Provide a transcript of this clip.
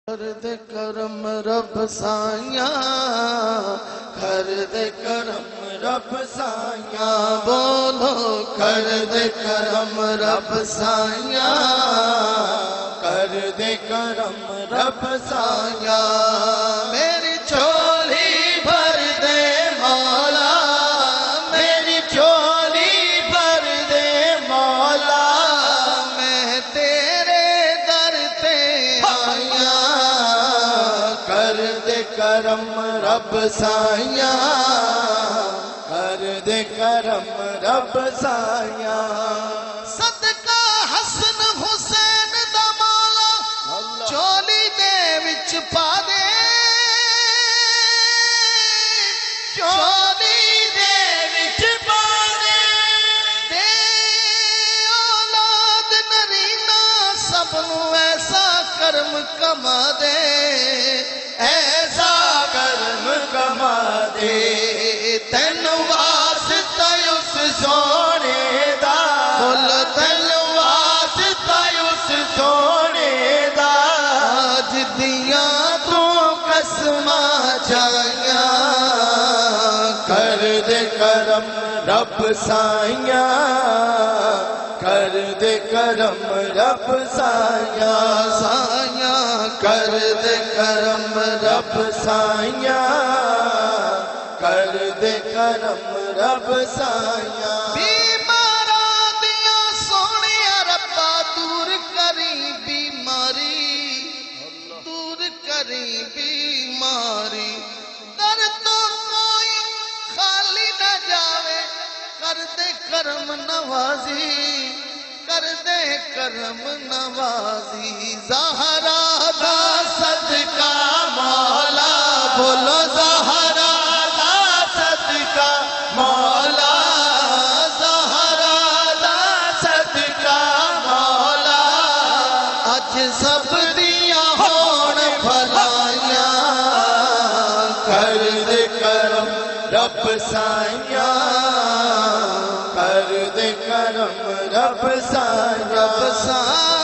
कर दे करम रब साया, कर दे करम रब साया, बोलो कर दे करम रब साया, कर दे करम रब साया। मेरी झोली भर दे मौला, मेरी झोली भर दे मौला, मैं तेरे दर पे आया, कर दे करम रब साया, कर दे करम रब साया। सदका हसन हुसैन दा मौला झोली दे विच पा दे, झोली दे विच पा दे, दे औलाद नरीना सबनू ऐसा करम कमा दे, ऐसा करम कमा दे। तैनू वास्ता उस सोने दा, बोल तैनू वास्ता उस सोने दा, आज दियां तू कसमा जाया, कर दे करम रब साया, कर दे करम रब साया, साया कर दे करम रब साया, कर दे करम रब साया। बीमारा दिया सोनिया रब्बा दूर करी बीमारी, दूर करी बीमारी, दर तो कोई खाली न जावे, कर दे करम नवाजी, कर दे करम नवाजी। ज़हरा दा सदका मौला, बोलो ज़हरा दा सदका मौला, ज़हरा दा सदका मौला, अज सब दिया होण भलाइयां, कर दे करम रब साया, कर दे करम रब साया, रब साया।